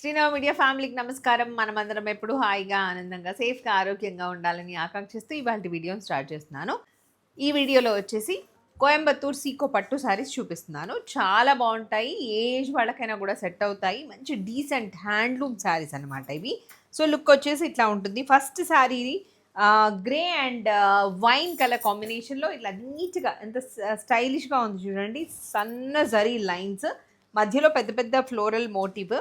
Srinava media ఫ్యామిలీకి నమస్కారం. మనమందరం ఎప్పుడు హాయిగా, ఆనందంగా, సేఫ్గా, ఆరోగ్యంగా ఉండాలని ఆకాంక్షిస్తూ ఇవాళ వీడియోని స్టార్ట్ చేస్తున్నాను. ఈ వీడియోలో వచ్చేసి కోయంబత్తూర్ సీకో పట్టు శారీస్ చూపిస్తున్నాను. చాలా బాగుంటాయి. ఏ ఏజ్ వాళ్ళకైనా కూడా సెట్ అవుతాయి. మంచి డీసెంట్ హ్యాండ్లూమ్ శారీస్ అనమాట ఇవి. సో లుక్ వచ్చేసి ఇట్లా ఉంటుంది. First sari grey and wine colour కాంబినేషన్లో ఇట్లా నీట్గా ఎంత స్టైలిష్గా ఉంది చూడండి. సన్న జరీ లైన్స్, మధ్యలో పెద్ద పెద్ద ఫ్లోరల్ మోటివ్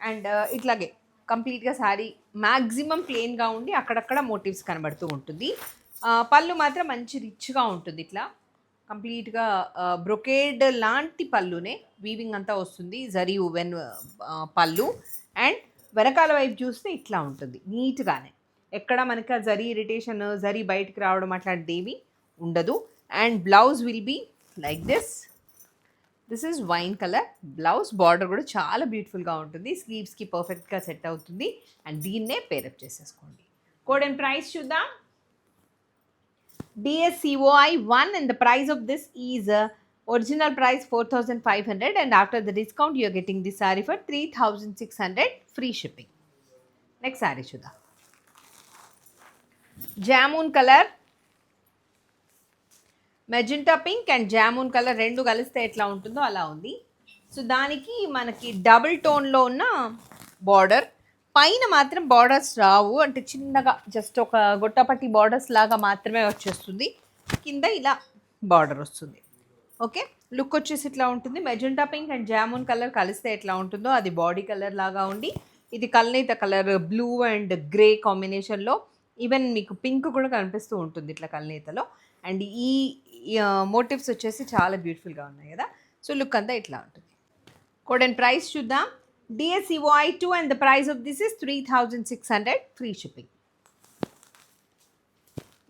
అండ్ ఇట్లాగే కంప్లీట్గా శారీ మ్యాక్సిమం ప్లెయిన్గా ఉండి అక్కడక్కడ మోటివ్స్ కనబడుతూ ఉంటుంది. పళ్ళు మాత్రం మంచి రిచ్గా ఉంటుంది. ఇట్లా కంప్లీట్గా బ్రొకేడ్ లాంటి పళ్ళునే వీవింగ్ అంతా వస్తుంది. జరీ ఉవెన్ పళ్ళు అండ్ వెనకాల వైపు చూస్తే ఇట్లా ఉంటుంది నీట్గానే. ఎక్కడ మనకి ఆ జరీ ఇరిటేషన్, జరీ బయటికి రావడం అట్లాంటిది ఏమీ ఉండదు. And blouse will be like this. This is wine colour blouse. Border కూడా చాలా బ్యూటిఫుల్గా ఉంటుంది. స్లీవ్స్కి పర్ఫెక్ట్గా సెట్ అవుతుంది. అండ్ దీన్నే పేరప్ చేసేసుకోండి. కోడ్ అండ్ ప్రైస్ చూద్దాం. DSCOI 1 and the price of this is original price 4,500 and after the discount you are getting this saree for 3,600 free shipping. Next saree చూద్దాం. Jamun colour, magenta pink and jamun colour రెండు కలిస్తే ఎట్లా ఉంటుందో అలా ఉంది. So దానికి మనకి డబుల్ టోన్లో ఉన్న బార్డర్, పైన మాత్రం బార్డర్స్ రావు, అంటే చిన్నగా జస్ట్ ఒక గొట్టపట్టి బార్డర్స్ లాగా మాత్రమే వచ్చేస్తుంది. కింద ఇలా బార్డర్ వస్తుంది. ఓకే, లుక్ వచ్చేసి ఇట్లా ఉంటుంది. Magenta pink and jamun colour కలిస్తే ఎట్లా ఉంటుందో అది బాడీ కలర్ లాగా ఉండి, ఇది కల్నేత కలర్ బ్లూ అండ్ గ్రే కాంబినేషన్లో, ఈవెన్ మీకు పింక్ కూడా కనిపిస్తూ ఉంటుంది ఇట్లా కల్నేతలో. అండ్ ఈ మోటివ్స్ వచ్చేసి చాలా బ్యూటిఫుల్గా ఉన్నాయి కదా. సో లుక్ అంతా ఇట్లా ఉంటుంది. కోడ్ అండ్ ప్రైస్ చూద్దాం. DSCOI 2 and the price of this is 3,600 free shipping.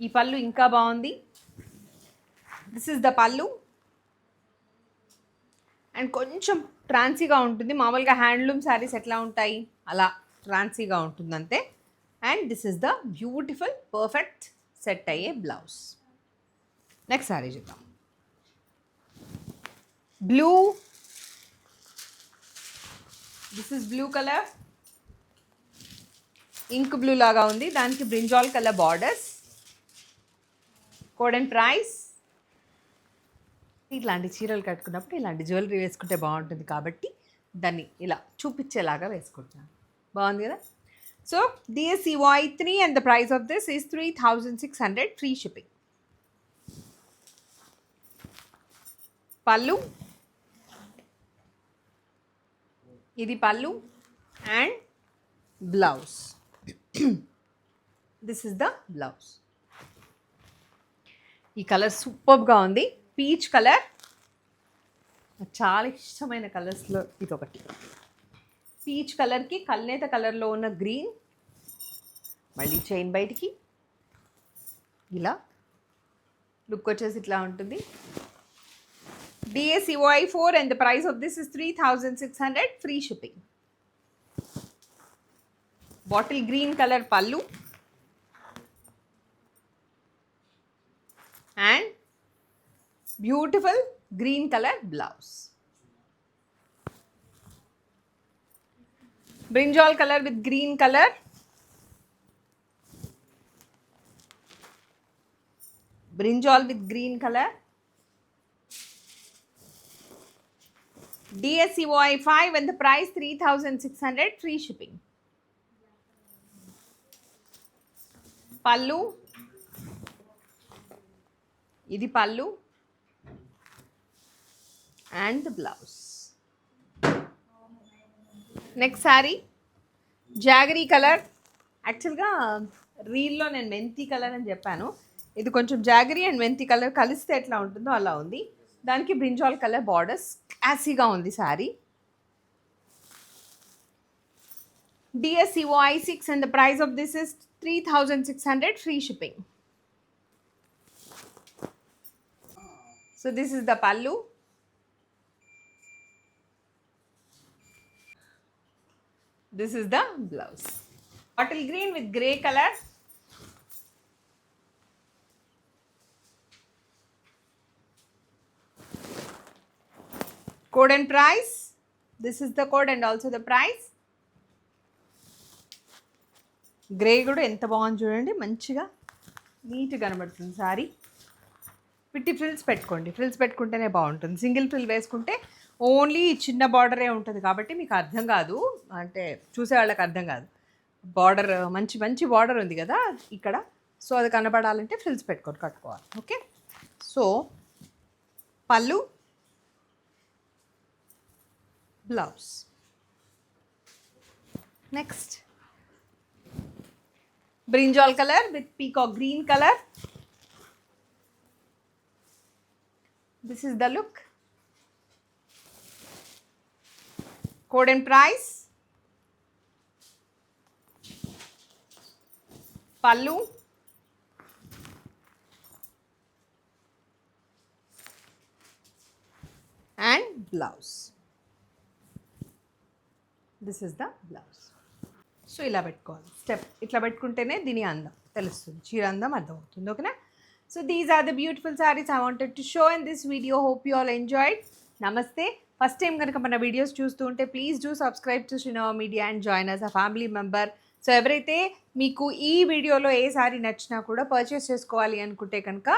ఈ పళ్ళు ఇంకా బాగుంది. దిస్ ఇస్ ద పళ్ళు అండ్ కొంచెం ట్రాన్సీగా ఉంటుంది. మామూలుగా హ్యాండ్లూమ్ శారీస్ ఎట్లా ఉంటాయి అలా ట్రాన్సీగా ఉంటుంది అంతే. And this is the beautiful perfect set అయ్యే బ్లౌజ్. నెక్స్ట్ శారీ చూద్దాం. Blue, this is blue colour, ink blue లాగా ఉంది. దానికి brinjal colour borders. Code and price. ఇట్లాంటి చీరలు కట్టుకున్నప్పుడు ఇలాంటి జ్యువెలరీ వేసుకుంటే బాగుంటుంది కాబట్టి దాన్ని ఇలా చూపించేలాగా వేసుకుంటున్నాను. బాగుంది కదా. So DSCOI 3 and the price of this is 3,600 free shipping. పళ్ళు, ఇది పళ్ళు and blouse. This is the blouse. ఈ కలర్ సూపర్గా ఉంది. పీచ్ కలర్, చాలా ఇష్టమైన కలర్స్లో ఇదొకటి. పీచ్ కలర్కి కల్నేత కలర్లో ఉన్న గ్రీన్, మళ్ళీ చైన్ బయటికి ఇలా లుక్ వచ్చేసి ఇట్లా ఉంటుంది. DSCOI 4 and the price of this is 3,600 free shipping. Bottle green color pallu and beautiful green color blouse. Brinjal color with green color. Brinjal with green color. DSCOI 5 and the price 3,600 free shipping. Pallu, ఇది పళ్ళు and the blouse. Next sari jaggery colour. యాక్చువల్గా రీల్లో నేను మెంతి colour అని చెప్పాను. ఇది కొంచెం jaggery and మెంతి కలర్ కలిస్తే ఎట్లా ఉంటుందో అలా ఉంది. దానికి బ్రింజాల్ కలర్ బార్డర్స్. క్లాసీగా ఉంది sari. DSCOI 6 and the price of this is 3,600 free shipping. So this is the pallu. This is the blouse. Bottle green with grey color. Code and price. This is the code and also the price. Grey కూడా ఎంత బాగుంది చూడండి, మంచిగా నీట్గా కనబడుతుంది sorry. పిట్టి frills పెట్టుకోండి, frills పెట్టుకుంటేనే బాగుంటుంది. సింగిల్ ఫ్రిల్ వేసుకుంటే ఓన్లీ చిన్న బార్డరే ఉంటుంది కాబట్టి మీకు అర్థం కాదు, అంటే చూసే వాళ్ళకి అర్థం కాదు. బార్డర్ మంచి మంచి బార్డర్ ఉంది కదా ఇక్కడ, సో అది కనబడాలంటే ఫ్రిల్స్ పెట్టుకొని కట్టుకోవాలి. ఓకే, సో పళ్ళు, blouse. Next brinjal color with peacock green color. This is the look. Code and price. Pallu. And blouse. This is the blouse. So ఇలా పెట్టుకోవాలి, స్టెప్ ఇట్లా పెట్టుకుంటేనే దీని అందం తెలుస్తుంది, చీర అందం అర్థమవుతుంది. ఓకేనా? So these are the beautiful saris I wanted to show in this video. Hope you all enjoyed. నమస్తే. ఫస్ట్ టైం కనుక మన వీడియోస్ చూస్తూ ఉంటే please do subscribe to Srinava media and join us a family member. So ఎవరైతే మీకు ఈ వీడియోలో ఏ sorry నచ్చినా కూడా పర్చేస్ చేసుకోవాలి అనుకుంటే కనుక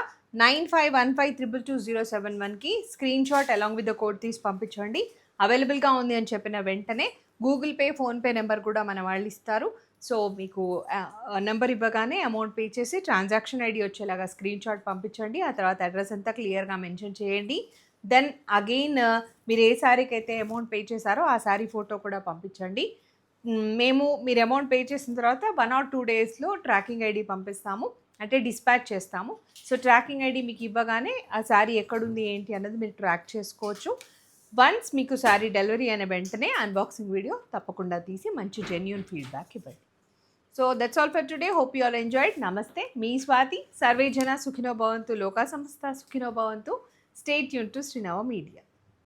9515222071కి screen shot along with the code తీసి పంపించండి. అవైలబుల్గా ఉంది అని చెప్పిన వెంటనే గూగుల్ పే, ఫోన్పే నెంబర్ కూడా మన వాళ్ళు ఇస్తారు. సో మీకు నెంబర్ ఇవ్వగానే అమౌంట్ పే చేసి ట్రాన్సాక్షన్ ఐడి వచ్చేలాగా స్క్రీన్ షాట్ పంపించండి. ఆ తర్వాత అడ్రస్ అంతా క్లియర్గా మెన్షన్ చేయండి. దెన్ అగైన్ మీరు ఏ శారీకి అయితే అమౌంట్ పే చేశారో ఆ శారీ ఫోటో కూడా పంపించండి. మీరు అమౌంట్ పే చేసిన తర్వాత 1 or 2 డేస్లో ట్రాకింగ్ ఐడి పంపిస్తాము, అంటే డిస్పాచ్ చేస్తాము. సో ట్రాకింగ్ ఐడి మీకు ఇవ్వగానే ఆ శారీ ఎక్కడుంది ఏంటి అన్నది మీరు ట్రాక్ చేసుకోవచ్చు. వన్స్ మీకు శారీ డెలివరీ అయిన వెంటనే అన్బాక్సింగ్ వీడియో తప్పకుండా తీసి మంచి జెన్యూన్ ఫీడ్బ్యాక్ ఇవ్వండి. So that's all for today. Hope you all enjoyed. నమస్తే, మీ స్వాతి. సర్వే జన సుఖినో భవంతు, లోకా సంస్థ సుఖినో భవంతు. Stay tune to Srinava media.